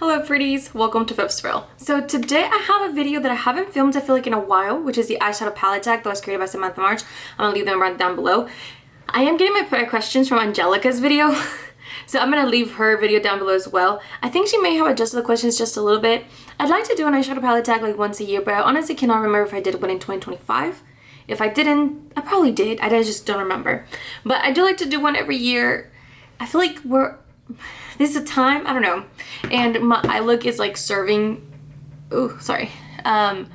Hello pretties, welcome to Fifth Thrill. So today I have a video that I haven't filmed I feel like in a while, which is the eyeshadow palette tag that was created by Samantha March. I'm gonna leave them right down below. I am getting my questions from Angelica's video, so I'm gonna leave her video down below as well. I think she may have adjusted the questions just a little bit. I'd like to do an eyeshadow palette tag like once a year, but I honestly cannot remember if I did one in 2025. If I didn't, I probably did. I just don't remember. But I do like to do one every year. I feel like this is a time, I don't know, and my eye look is like serving, I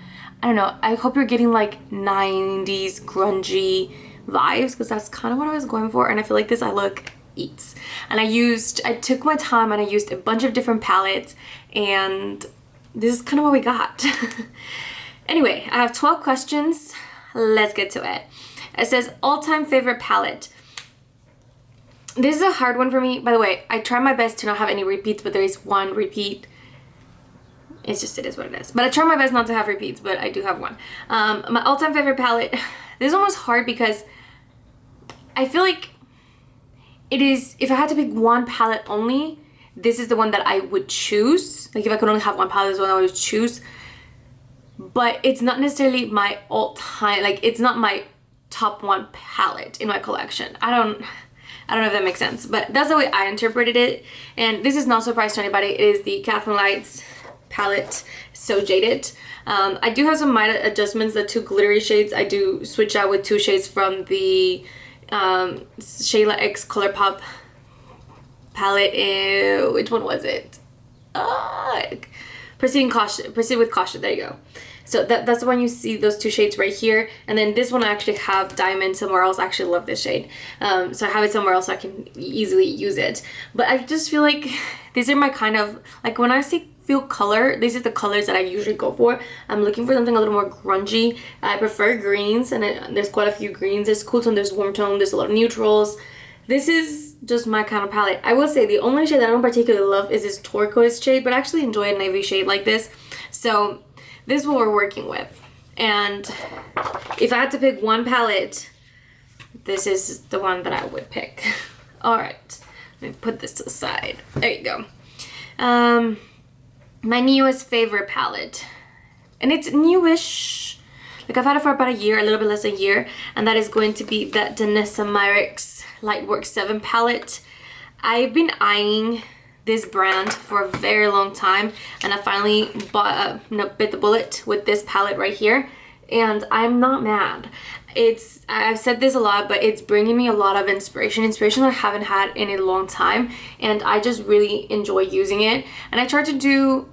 don't know, I hope you're getting like 90s grungy vibes, because that's kind of what I was going for, and I feel like this eye look eats. And I took my time and I used a bunch of different palettes, and this is kind of what we got. Anyway, I have 12 questions, let's get to it. It says, all-time favorite palette. This is a hard one for me. By the way, I try my best to not have any repeats, but there is one repeat. It is what it is. But I try my best not to have repeats, but I do have one. My all-time favorite palette. This one was hard because I feel like it is, if I had to pick one palette only, this is the one that I would choose. Like if I could only have one palette, this is the one I would choose. But it's not necessarily my all-time, like it's not my top one palette in my collection. I don't know if that makes sense, but that's the way I interpreted it. And this is not a surprise to anybody. It is the Catherine Lights palette, So Jaded. I do have some minor adjustments. The two glittery shades, I do switch out with two shades from the Shayla X ColourPop palette. Which one was it? Proceed with Caution. There you go. So that's the one you see, those two shades right here. And then this one I actually have Diamond somewhere else. I actually love this shade. So I have it somewhere else so I can easily use it. But I just feel like these are my kind of, like when I feel color, these are the colors that I usually go for. I'm looking for something a little more grungy. I prefer greens, and there's quite a few greens. There's cool tone, there's warm tone, there's a lot of neutrals. This is just my kind of palette. I will say the only shade that I don't particularly love is this turquoise shade, but I actually enjoy a navy shade like this. So this is what we're working with. And if I had to pick one palette, this is the one that I would pick. All right, let me put this to the side. There you go. My newest favorite palette, and it's newish. Like I've had it for about a year, a little bit less than a year, and that is going to be that Danessa Myricks Lightworks 7 palette. I've been eyeing this brand for a very long time, and I finally bit the bullet with this palette right here, and I'm not mad. I've said this a lot, but it's bringing me a lot of inspiration that I haven't had in a long time, and I just really enjoy using it. And I try to do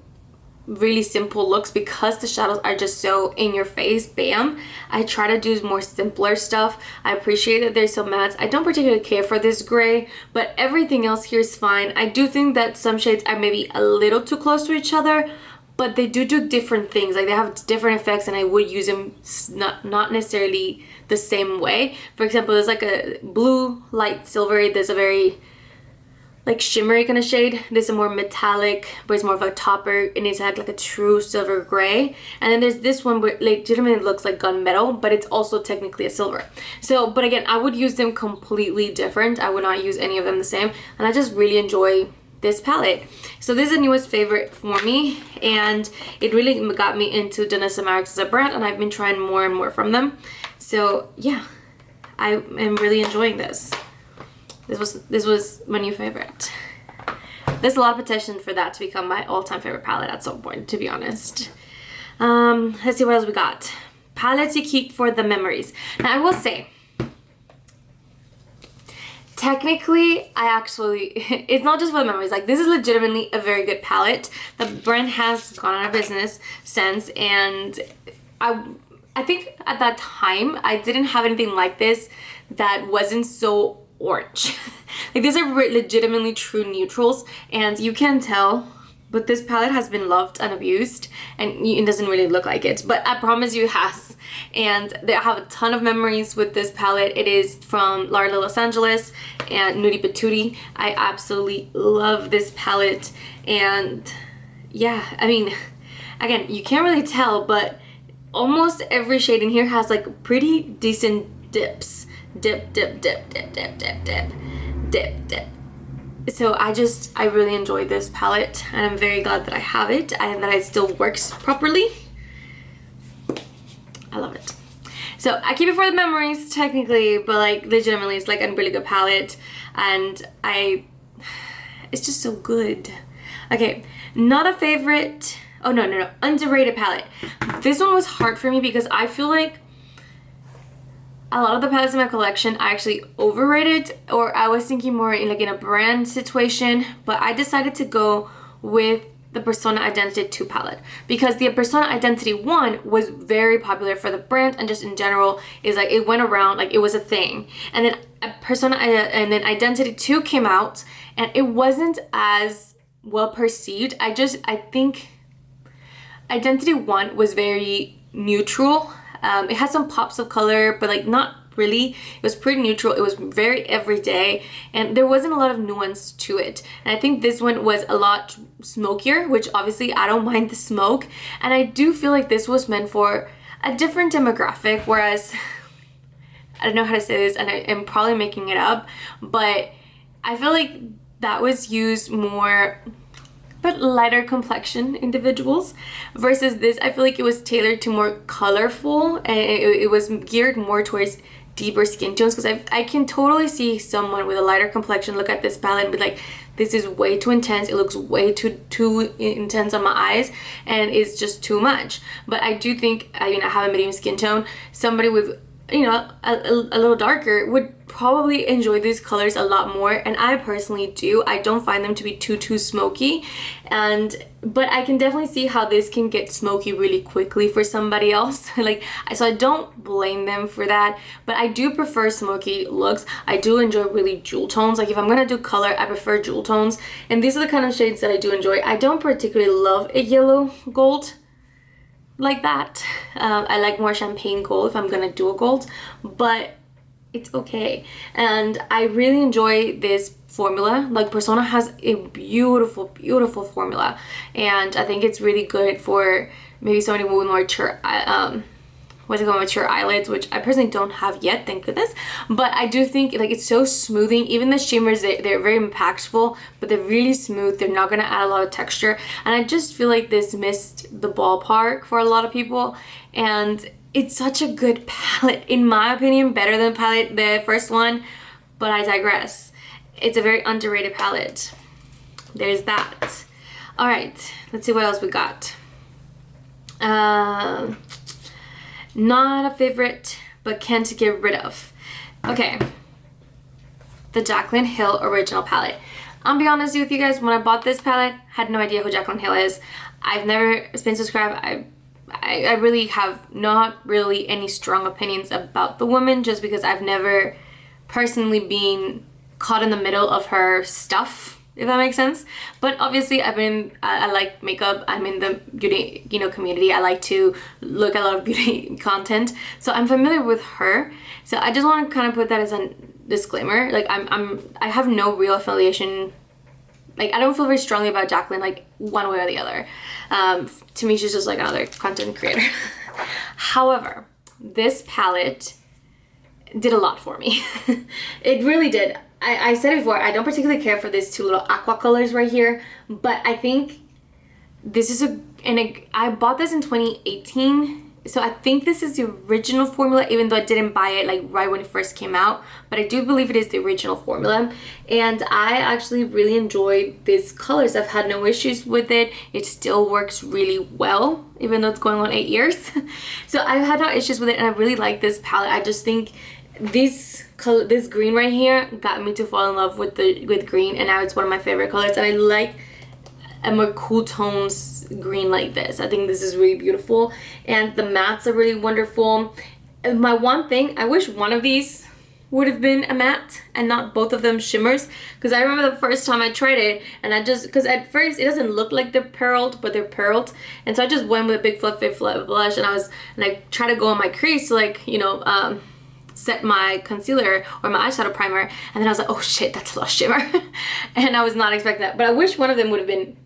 really simple looks because the shadows are just so in your face, bam. I try to do more simpler stuff. I appreciate that there's some mattes. I don't particularly care for this gray, but everything else here is fine. I do think that some shades are maybe a little too close to each other, but they do different things. Like they have different effects, and I would use them not necessarily the same way. For example, there's like a blue light silvery, there's a very like shimmery kind of shade. This is a more metallic, but it's more of a topper, and it's like a true silver gray. And then there's this one where legitimately looks like gunmetal, but it's also technically a silver. So, but again, I would use them completely different. I would not use any of them the same, and I just really enjoy this palette. So this is the newest favorite for me, and it really got me into Danessa Myricks as a brand, and I've been trying more and more from them. So yeah, I am really enjoying this. This was my new favorite. There's a lot of potential for that to become my all-time favorite palette at some point, to be honest. Let's see what else we got. Palettes you keep for the memories. Now I will say, technically, it's not just for the memories. Like this is legitimately a very good palette. The brand has gone out of business since, and I think at that time I didn't have anything like this that wasn't so orange. Like these are legitimately true neutrals, and you can tell, but this palette has been loved and abused, and it doesn't really look like it, but I promise you it has. And I have a ton of memories with this palette. It is from Laura Los Angeles and Nudie Patootie. I absolutely love this palette, and yeah, I mean, again, you can't really tell, but almost every shade in here has like pretty decent dips. Dip, dip, dip, dip, dip, dip, dip, dip, dip. so I really enjoyed this palette, and I'm very glad that I have it and that it still works properly. I love it. So I keep it for the memories technically, but like legitimately it's like a really good palette, and it's just so good. Okay, not a favorite. Oh no, underrated palette. This one was hard for me because I feel like a lot of the palettes in my collection I actually overrated, or I was thinking more in like in a brand situation, but I decided to go with the Persona Identity 2 palette because the Persona Identity 1 was very popular for the brand, and just in general is like it went around, like it was a thing. And then and then Identity 2 came out and it wasn't as well perceived. I think Identity 1 was very neutral. It had some pops of color, but like not really. It was pretty neutral. It was very everyday, and there wasn't a lot of nuance to it. And I think this one was a lot smokier, which obviously I don't mind the smoke. And I do feel like this was meant for a different demographic, whereas I don't know how to say this, and I am probably making it up, but I feel like that was used more but lighter complexion individuals, versus this I feel like it was tailored to more colorful, and it was geared more towards deeper skin tones, because I can totally see someone with a lighter complexion look at this palette and be like, this is way too intense, it looks way too intense on my eyes, and it's just too much. But I do think I have a medium skin tone. Somebody with a little darker would probably enjoy these colors a lot more, and I personally do. I don't find them to be too smoky, but I can definitely see how this can get smoky really quickly for somebody else. So I don't blame them for that, but I do prefer smoky looks. I do enjoy really jewel tones. Like if I'm gonna do color, I prefer jewel tones, and these are the kind of shades that I do enjoy. I don't particularly love a yellow gold like that. I like more champagne gold if I'm gonna do a gold, but it's okay. And I really enjoy this formula. Like Persona has a beautiful formula, and I think it's really good for maybe somebody with more mature eyelids, which I personally don't have yet, thank goodness. But I do think like it's so smoothing. Even the shimmers, they're very impactful, but they're really smooth. They're not gonna add a lot of texture, and I just feel like this missed the ballpark for a lot of people. And it's such a good palette, in my opinion, better than the first one, but I digress. It's a very underrated palette. There's that. All right, let's see what else we got. Not a favorite, but can't get rid of. Okay, the Jaclyn Hill original palette. I'll be honest with you guys, when I bought this palette, had no idea who Jaclyn Hill is. I've never been subscribed. I really have not really any strong opinions about the woman, just because I've never personally been caught in the middle of her stuff, if that makes sense. But obviously I like makeup. I'm in the beauty community. I like to look at a lot of beauty content, so I'm familiar with her. So I just want to kind of put that as a disclaimer. Like I have no real affiliation. Like I don't feel very strongly about Jaclyn, like one way or the other. To me, she's just like another content creator. However, this palette did a lot for me. It really did. I said it before, I don't particularly care for these two little aqua colors right here, but I think this is I bought this in 2018, so I think this is the original formula, even though I didn't buy it like right when it first came out, but I do believe it is the original formula, and I actually really enjoyed these colors. I've had no issues with it. It still works really well, even though it's going on 8 years. So I've had no issues with it, and I really like this palette. I just think this green right here got me to fall in love with green, and now it's one of my favorite colors, and I like a more cool tones green like this. I think this is really beautiful, and the mattes are really wonderful. And my one thing, I wish one of these would have been a matte and not both of them shimmers, because I remember the first time I tried it, and because at first it doesn't look like they're pearled, but they're pearled, and so I just went with a big fluffy blush, and I tried to go on my crease to like set my concealer or my eyeshadow primer, and then I was like, oh shit, that's a lot of shimmer. And I was not expecting that, but I wish one of them would have been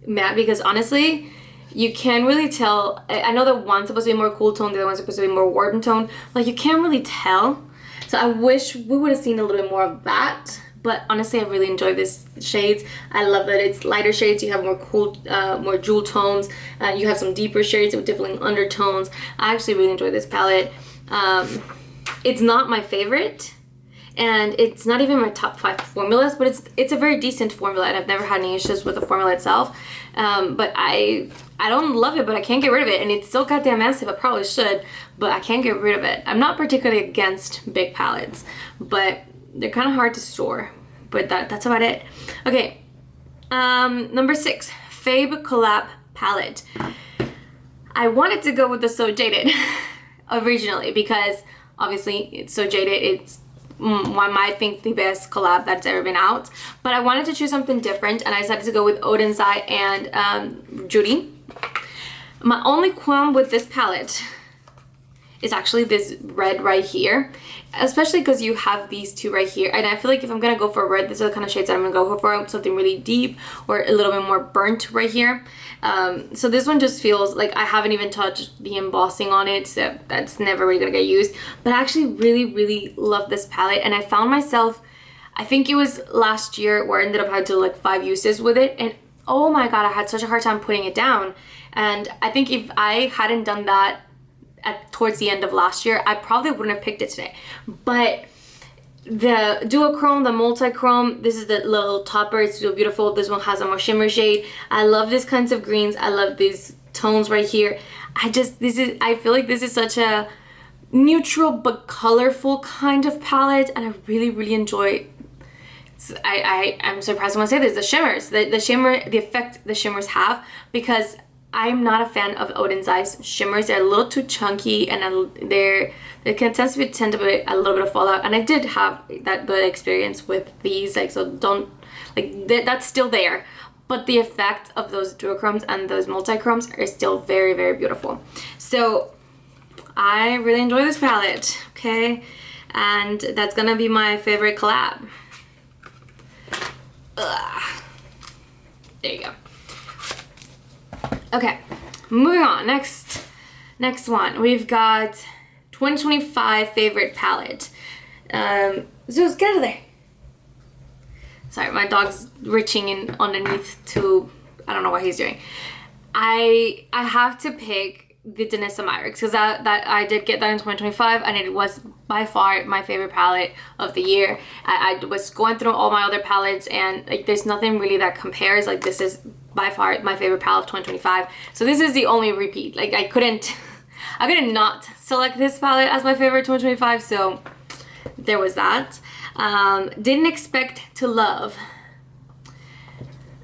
matte, because honestly you can't really tell. I know that one's supposed to be more cool tone, the other one's supposed to be more warm tone, like you can't really tell. So I wish we would have seen a little bit more of that, but honestly I really enjoy this shades. I love that it's lighter shades, you have more cool, more jewel tones, you have some deeper shades with different undertones. I actually really enjoy this palette. It's not my favorite, and it's not even my top 5 formulas, but it's a very decent formula, and I've never had any issues with the formula itself. But I don't love it, but I can't get rid of it, and it's so goddamn massive. I probably should, but I can't get rid of it. I'm not particularly against big palettes, but they're kind of hard to store. But that's about it. Okay, number 6, Fave Collab Palette. I wanted to go with the So Jaded originally because obviously it's So Jaded. It's one might think the best collab that's ever been out, but I wanted to choose something different, and I decided to go with Oden's Eye and Judy. My only qualm with this palette is actually this red right here, especially because you have these two right here, and I feel like if I'm gonna go for red, these are the kind of shades that I'm gonna go for, something really deep or a little bit more burnt right here. So this one just feels like I haven't even touched the embossing on it, so that's never really gonna get used. But I actually really love this palette, and I found myself, I think it was last year where I ended up having to do like 5 uses with it, and oh my god, I had such a hard time putting it down. And I think if I hadn't done that towards the end of last year, I probably wouldn't have picked it today. But the duochrome, the multi-chrome, this is the little topper, it's so beautiful. This one has a more shimmer shade. I love these kinds of greens. I love these tones right here. I feel like this is such a neutral but colorful kind of palette, and I really enjoy. I'm surprised when I say this, the shimmers, the shimmer, the effect the shimmers have, because I'm not a fan of Oden's Eyes shimmers. They're a little too chunky, and they can tend to be a little bit of fallout. And I did have that experience with these, like, so don't, like, that's still there. But the effect of those duochromes and those multi-chromes are still very beautiful. So I really enjoy this palette, okay? And that's gonna be my favorite collab. Ugh. There you go. Okay, moving on. Next one, we've got 2025 favorite palette. Zeus, get out of there. Sorry, my dog's reaching in underneath to, I don't know what he's doing. I have to pick the Danessa Myricks, because that I did get that in 2025, and it was by far my favorite palette of the year. I was going through all my other palettes, and like there's nothing really that compares. Like, this is by far my favorite palette of 2025. So this is the only repeat. Like, I couldn't not select this palette as my favorite 2025, so there was that. Didn't expect to love.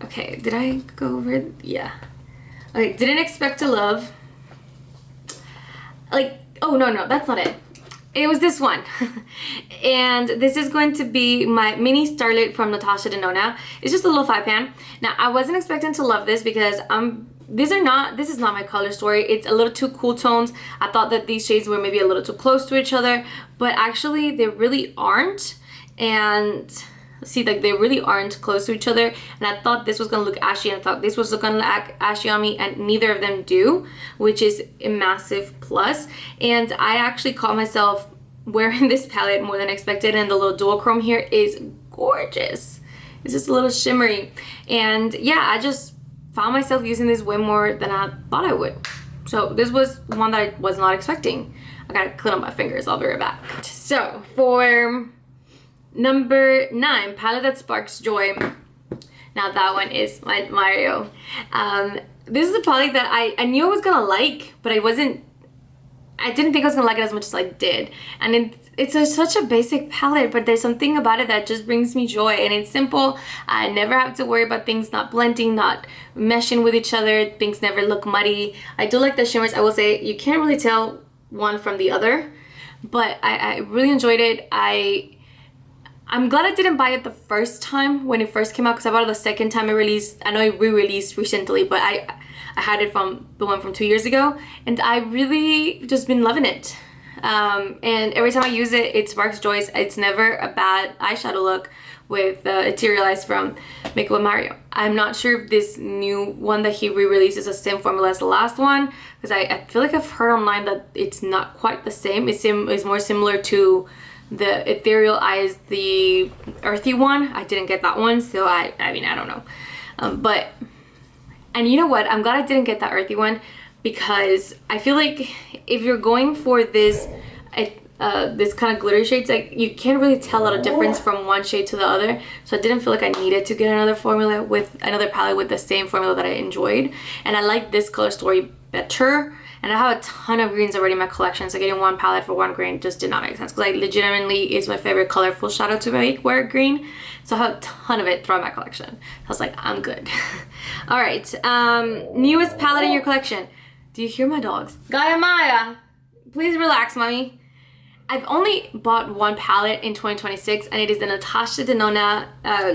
Okay, did I go over it? Yeah. Okay, didn't expect to love. Like, oh no, that's not it. It was this one. And this is going to be my mini Starlette from Natasha Denona. It's just a little 5-pan. Now, I wasn't expecting to love this because this is not my color story. It's a little too cool tones. I thought that these shades were maybe a little too close to each other, but actually they really aren't. And see, like, they really aren't close to each other, and I thought this was gonna look ashy, and I thought this was gonna look ashy on me, and neither of them do, which is a massive plus. And I actually caught myself wearing this palette more than expected, and the little duochrome here is gorgeous. It's just a little shimmery, and yeah, I just found myself using this way more than I thought I would. So this was one that I was not expecting. I gotta clean up my fingers, I'll be right back. So for number 9, Palette That Sparks Joy. Now that one is my Mario. This is a palette that I knew I was gonna like, but I didn't think I was gonna like it as much as I did. And it's such a basic palette, but there's something about it that just brings me joy, and it's simple. I never have to worry about things not blending, not meshing with each other. Things never look muddy. I do like the shimmers. I will say you can't really tell one from the other, but I really enjoyed it. I'm glad I didn't buy it the first time when it first came out, because I bought it the second time it released. I know it re-released recently, but I had it from the one from 2 years ago, and I really just been loving it. And every time I use it, it sparks joy. It's never a bad eyeshadow look with the Ethereal Eyes from Makeup with Mario. I'm not sure if this new one that he re-released is the same formula as the last one, because I feel like I've heard online that it's not quite the same. It's more similar to the Ethereal Eyes, the earthy one. I didn't get that one, so I mean, I don't know. And you know what? I'm glad I didn't get that earthy one, because I feel like if you're going for this this kind of glitter shades, like you can't really tell a lot of difference from one shade to the other. So I didn't feel like I needed to get another formula with another palette with the same formula that I enjoyed. And I like this color story better. And I have a ton of greens already in my collection, so getting one palette for one green just did not make sense, because I legitimately is my favorite colorful shadow to make, wear green. So I have a ton of it throughout my collection. I was like, I'm good. All right, newest palette in your collection. Do you hear my dogs? Gaia Maya, please relax, mommy. I've only bought one palette in 2026, and it is the Natasha Denona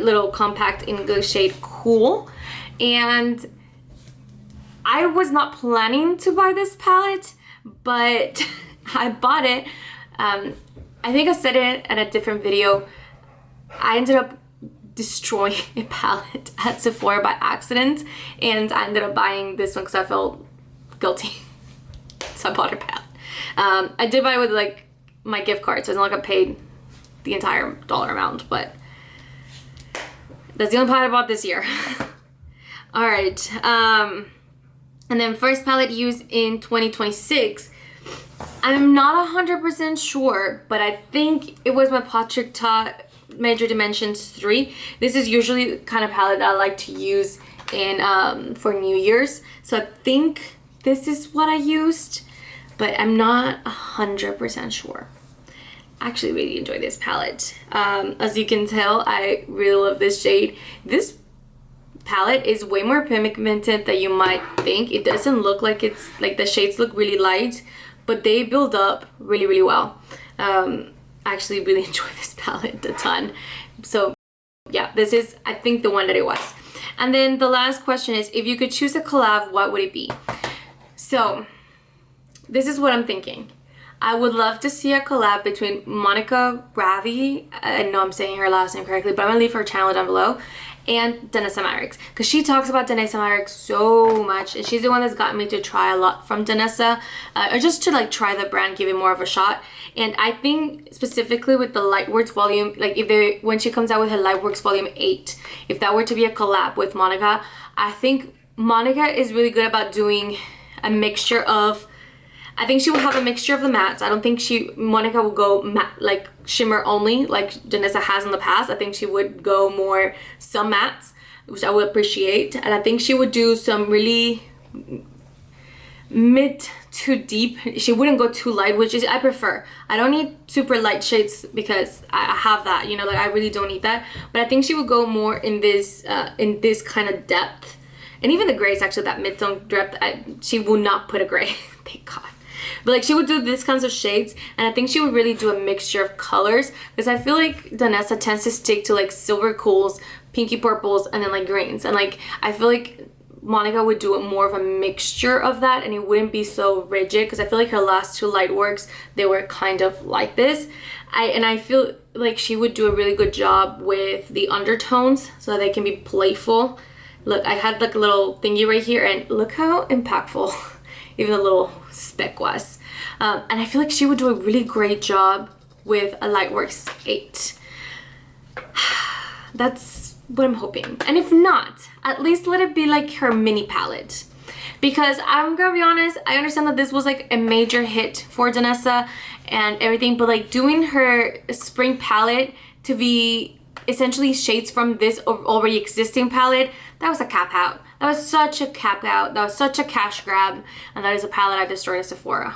little compact English shade Cool. And I was not planning to buy this palette, but I bought it. I think I said it in a different video. I ended up destroying a palette at Sephora by accident, and I ended up buying this one because I felt guilty. So I bought a palette. I did buy it with like my gift card, so it's not like I paid the entire dollar amount, but that's the only palette I bought this year. All right, and then first palette used in 2026. I'm not 100% sure, but I think it was my Patrick Ta Major Dimensions 3. This is usually the kind of palette that I like to use in for New Year's, so I think this is what I used, but I'm not 100% sure. I actually really enjoy this palette. As you can tell, I really love this shade. This palette is way more pigmented than you might think. It doesn't look like it's like the shades look really light, but they build up really, really well. I actually really enjoy this palette a ton. So yeah, this is, I think, the one that it was. And then the last question is, if you could choose a collab, what would it be? So this is what I'm thinking. I would love to see a collab between Monica Ravi, I know I'm saying her last name correctly, but I'm gonna leave her channel down below, and Danessa Myricks, because she talks about Danessa Myricks so much, and she's the one that's gotten me to try a lot from Danessa, or just to like try the brand, give it more of a shot. And I think specifically with the Lightworks volume, like when she comes out with her Lightworks volume 8, if that were to be a collab with Monica, I think Monica is really good about doing a mixture of, I think she will have a mixture of the mattes. I don't think Monica will go matte, like shimmer only like Danessa has in the past. I think she would go more some mattes, which I would appreciate. And I think she would do some really mid to deep. She wouldn't go too light, which is I prefer. I don't need super light shades because I have that, you know, like I really don't need that. But I think she would go more in this kind of depth. And even the grays, actually, that mid-tone depth, she would not put a gray. Thank God. But like she would do these kinds of shades, and I think she would really do a mixture of colors, because I feel like Danessa tends to stick to like silver cools, pinky purples, and then like greens. And like I feel like Monica would do more of a mixture of that, and it wouldn't be so rigid, because I feel like her last two Lightworks, they were kind of like this. I feel like she would do a really good job with the undertones so that they can be playful. Look, I had like a little thingy right here, and look how impactful even the little speck was. And I feel like she would do a really great job with a Lightworks 8. That's what I'm hoping. And if not, at least let it be like her mini palette. Because I'm gonna be honest, I understand that this was like a major hit for Danessa and everything, but like doing her spring palette to be essentially shades from this already existing palette, that was a cap out. That was such a cap out. That was such a cash grab. And that is a palette I destroyed at Sephora.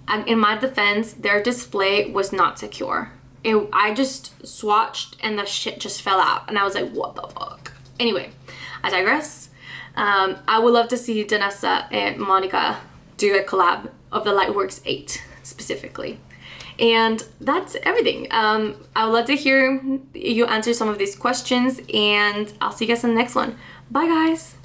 And in my defense, their display was not secure. I just swatched and the shit just fell out. And I was like, what the fuck? Anyway, I digress. I would love to see Danessa and Monica do a collab of the Lightworks 8 specifically. And that's everything. I would love to hear you answer some of these questions, and I'll see you guys in the next one. Bye, guys.